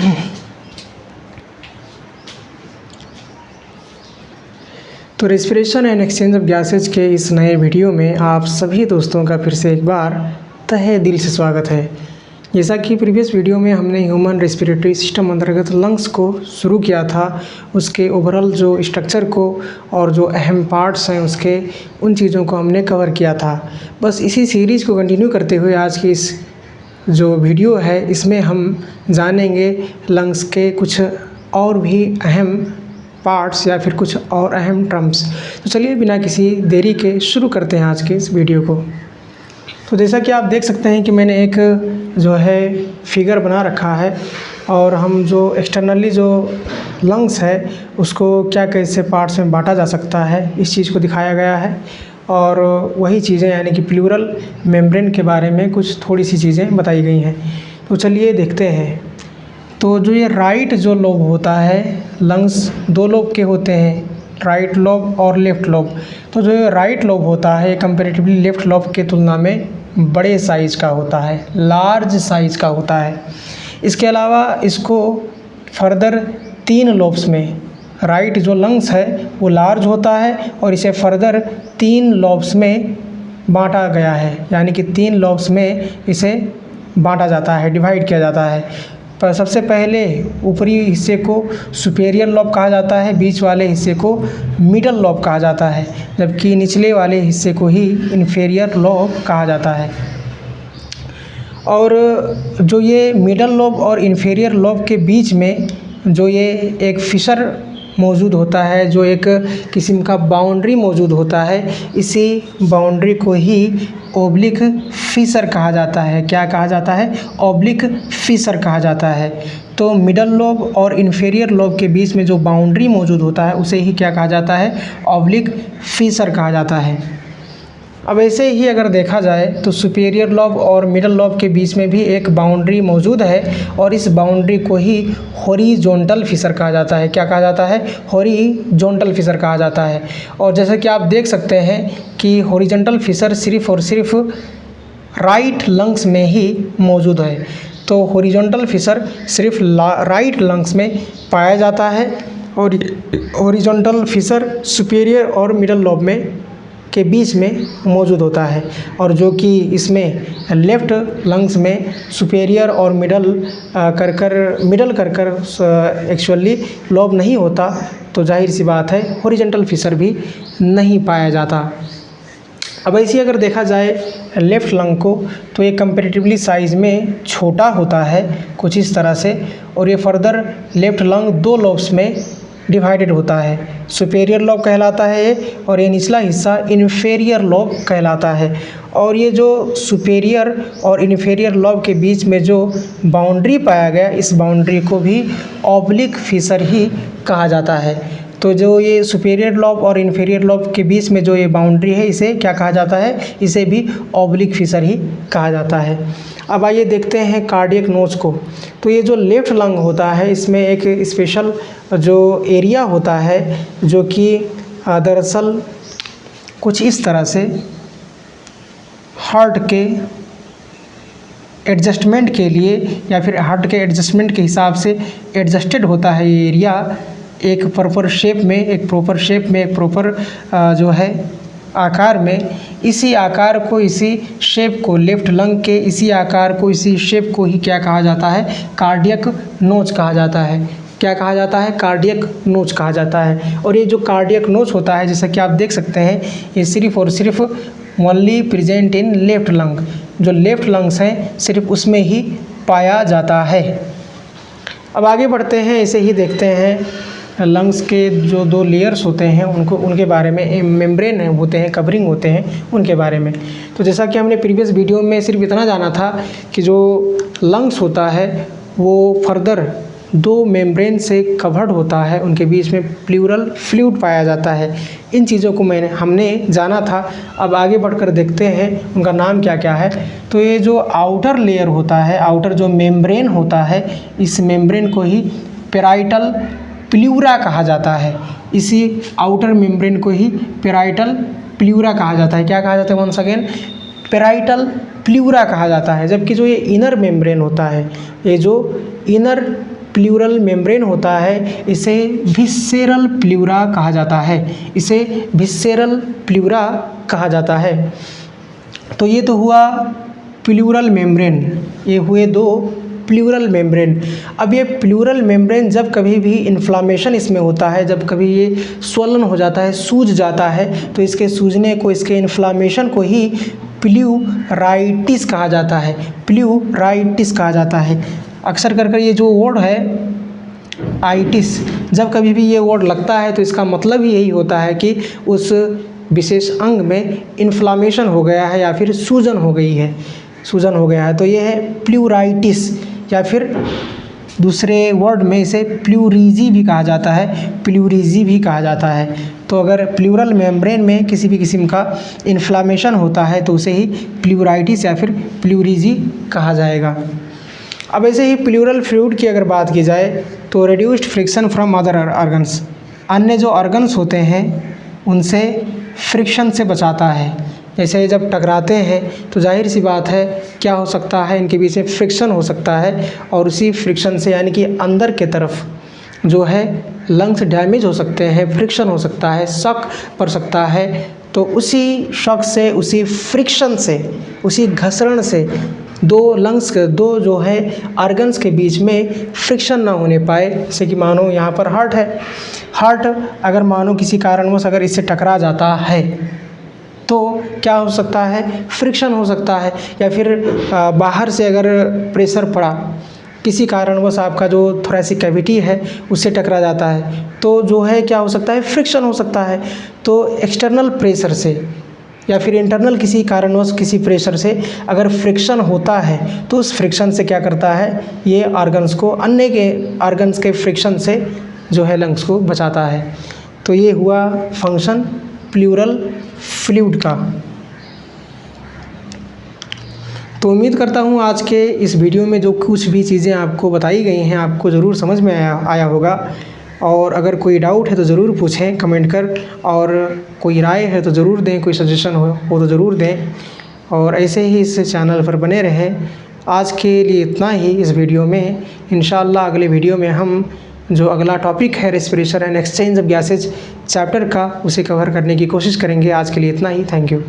तो respiration and exchange of gases के इस नए वीडियो में आप सभी दोस्तों का फिर से एक बार तहे दिल से स्वागत है। जैसा कि प्रीवियस वीडियो में हमने ह्यूमन रेस्पिरेटरी सिस्टम अंतर्गत लंग्स को शुरू किया था, उसके ओवरऑल जो स्ट्रक्चर को और जो अहम पार्ट्स हैं उसके, उन चीज़ों को हमने कवर किया था। बस इसी सीरीज़ को कंटिन्यू करते हुए आज की इस जो वीडियो है इसमें हम जानेंगे लंग्स के कुछ और भी अहम पार्ट्स या फिर कुछ और अहम टर्म्स। तो चलिए बिना किसी देरी के शुरू करते हैं आज के इस वीडियो को। तो जैसा कि आप देख सकते हैं कि मैंने एक जो है फिगर बना रखा है और हम जो एक्सटर्नली जो लंग्स है उसको क्या कैसे पार्ट्स में बांटा जा सकता है इस चीज़ को दिखाया गया है। और वही चीज़ें यानी कि प्लूरल मेम्ब्रेन के बारे में कुछ थोड़ी सी चीज़ें बताई गई हैं। तो चलिए देखते हैं। तो जो ये राइट जो लोब होता है, लंग्स दो लोब के होते हैं, राइट लोब और लेफ़्ट लोब। तो जो राइट लोब होता है कंपैरेटिवली लेफ़्ट लोब के तुलना में बड़े साइज़ का होता है, लार्ज साइज़ का होता है। इसके अलावा इसको फर्दर 3 लोब्स में, राइट जो लंग्स है वो लार्ज होता है और इसे फर्दर 3 लोब्स में बांटा गया है, यानी कि 3 लोब्स में इसे बांटा जाता है, डिवाइड किया जाता है। पर सबसे पहले ऊपरी हिस्से को सुपेरियर लोब कहा जाता है, बीच वाले हिस्से को मिडल लोब कहा जाता है, जबकि निचले वाले हिस्से को ही इन्फीरियर लोब कहा जाता है। और जो ये मिडल लोब और इन्फीरियर लोब के बीच में जो ये एक फिशर मौजूद होता है, जो एक किस्म का बाउंड्री मौजूद होता है, इसी बाउंड्री को ही ओब्लिक फिशर कहा जाता है। क्या कहा जाता है? ओब्लिक फिशर कहा जाता है। तो मिडल लोब और इन्फीरियर लोब के बीच में जो बाउंड्री मौजूद होता है उसे ही क्या कहा जाता है? ओब्लिक फिशर कहा जाता है। अब ऐसे ही अगर देखा जाए तो सुपेरियर लोब और मिडल लोब के बीच में भी एक बाउंड्री मौजूद है और इस बाउंड्री को ही हॉरिजॉन्टल फिशर कहा जाता है। क्या कहा जाता है? हॉरिजॉन्टल फिशर कहा जाता है। और जैसा कि आप देख सकते हैं कि हॉरिजॉन्टल फिशर सिर्फ और सिर्फ राइट लंग्स में ही मौजूद है। तो हॉरिजॉन्टल फिशर सिर्फ राइट लंग्स में पाया जाता है और हॉरिजॉन्टल फिशर सुपेरियर और मिडल लोब में के बीच में मौजूद होता है। और जो कि इसमें लेफ़्ट लंग्स में सुपेरियर और मिडल कर एक्चुअली लोब नहीं होता, तो जाहिर सी बात है हॉरिजॉन्टल फिशर भी नहीं पाया जाता। अब ऐसे अगर देखा जाए लेफ़्ट लंग को तो ये कंपैरेटिवली साइज़ में छोटा होता है कुछ इस तरह से, और ये फर्दर लेफ़्ट लंग 2 लोब्स में डिवाइडेड होता है। सुपेरियर लोब कहलाता है ये, और ये निचला हिस्सा इन्फीरियर लोब कहलाता है। और ये जो सुपेरियर और इन्फीरियर लोब के बीच में जो बाउंड्री पाया गया, इस बाउंड्री को भी ओब्लिक फिशर ही कहा जाता है। तो जो ये सुपेरियर लोब और इन्फीरियर लोब के बीच में जो ये बाउंड्री है इसे क्या कहा जाता है? इसे भी ओब्लिक फिशर ही कहा जाता है। अब आइए देखते हैं कार्डियक नोच को। तो ये जो लेफ़्ट लंग होता है इसमें एक स्पेशल जो एरिया होता है जो कि दरअसल कुछ इस तरह से हार्ट के एडजस्टमेंट के लिए या फिर हार्ट के एडजस्टमेंट के हिसाब से एडजस्टेड होता है। ये एरिया एक प्रॉपर शेप में, एक प्रॉपर जो है आकार में, इसी आकार को, इसी शेप को, लेफ़्ट लंग के इसी आकार को, इसी शेप को ही क्या कहा जाता है? कार्डियक नोच कहा जाता है। क्या कहा जाता है? कार्डियक नोच कहा जाता है। और ये जो कार्डियक नोच होता है जैसा कि आप देख सकते हैं, ये सिर्फ़ और सिर्फ only present in left lung, जो लेफ़्ट लंग्स हैं सिर्फ उसमें ही पाया जाता है। अब आगे बढ़ते हैं, ऐसे ही देखते हैं लंग्स के जो 2 लेयर्स होते हैं उनके बारे में, मेम्ब्रेन होते हैं, कवरिंग होते हैं, उनके बारे में। तो जैसा कि हमने प्रीवियस वीडियो में सिर्फ इतना जाना था कि जो लंग्स होता है वो फर्दर 2 मेम्ब्रेन से कवर्ड होता है, उनके बीच में प्लूरल फ्लूइड पाया जाता है। इन चीज़ों को हमने जाना था। अब आगे बढ़कर देखते हैं उनका नाम क्या क्या है। तो ये जो आउटर लेयर होता है, आउटर जो मेम्ब्रेन होता है, इस मेम्ब्रेन को ही पेराइटल प्लूरा कहा जाता है। इसी आउटर मेम्ब्रेन को ही पेराइटल प्लूरा कहा जाता है। क्या कहा जाता है? वंस अगेन पेराइटल प्लूरा कहा जाता है। जबकि जो ये इनर मेम्ब्रेन होता है, ये जो इनर प्लूरल मेम्ब्रेन होता है इसे विसेरल प्लूरा कहा जाता है, इसे विसेरल प्लूरा कहा जाता है। तो ये तो हुआ प्लूरल मेम्ब्रेन, ये हुए दो प्लूरल मेम्ब्रेन। अब ये प्लूरल मेम्ब्रेन जब कभी भी इन्फ्लामेशन इसमें होता है, जब कभी ये स्वलन हो जाता है, सूज जाता है, तो इसके सूजने को, इसके इन्फ्लामेशन को ही प्लूराइटिस कहा जाता है, प्लूराइटिस कहा जाता है। अक्सर कर ये जो वर्ड है आइटिस, जब कभी भी ये वर्ड लगता है तो इसका मतलब ही यही होता है कि उस विशेष अंग में इन्फ्लामेशन हो गया है या फिर सूजन हो गई है, सूजन हो गया है। तो ये है प्लूराइटिस, या फिर दूसरे वर्ड में इसे प्लूरिजी भी कहा जाता है, प्लूरिजी भी कहा जाता है। तो अगर प्लूरल मेम्ब्रेन में किसी भी किस्म का इन्फ्लामेशन होता है तो उसे ही प्लूराइटिस या फिर प्लूरिजी कहा जाएगा। अब ऐसे ही प्लूरल फ्लूइड की अगर बात की जाए तो reduced friction from other organs, अन्य जो ऑर्गन्स होते हैं उनसे फ्रिक्शन से बचाता है। जैसे जब टकराते हैं तो जाहिर सी बात है क्या हो सकता है, इनके बीच में फ्रिक्शन हो सकता है, और उसी फ्रिक्शन से यानी कि अंदर के तरफ जो है लंग्स डैमेज हो सकते हैं, फ्रिक्शन हो सकता है, शॉक पड़ सकता है। तो उसी शॉक से, उसी फ्रिक्शन से, उसी घर्षण से दो लंग्स के, दो जो है ऑर्गन्स के बीच में फ्रिक्शन ना होने पाए। जैसे कि मानो यहाँ पर हार्ट है, हार्ट अगर मानो किसी कारणवश अगर इससे टकरा जाता है तो क्या हो सकता है, फ्रिक्शन हो सकता है, या फिर बाहर से अगर प्रेशर पड़ा, किसी कारणवश आपका जो थोरेसिक कैविटी है उससे टकरा जाता है, तो जो है क्या हो सकता है, फ्रिक्शन हो सकता है। तो एक्सटर्नल प्रेशर से या फिर इंटरनल किसी कारणवश किसी प्रेशर से अगर फ्रिक्शन होता है तो उस फ्रिक्शन से क्या करता है, ये ऑर्गन्स को, अन्य के ऑर्गन्स के फ्रिक्शन से जो है लंग्स को बचाता है। तो ये हुआ फंक्शन प्लूरल फ्लूइड का। तो उम्मीद करता हूँ आज के इस वीडियो में जो कुछ भी चीज़ें आपको बताई गई हैं आपको ज़रूर समझ में आया होगा। और अगर कोई डाउट है तो ज़रूर पूछें कमेंट कर, और कोई राय है तो ज़रूर दें, कोई सजेशन हो तो ज़रूर दें, और ऐसे ही इस चैनल पर बने रहें। आज के लिए इतना ही इस वीडियो में। इंशाअल्लाह अगले वीडियो में हम जो अगला टॉपिक है respiration and exchange of gases chapter का, उसे कवर करने की कोशिश करेंगे। आज के लिए इतना ही, थैंक यू।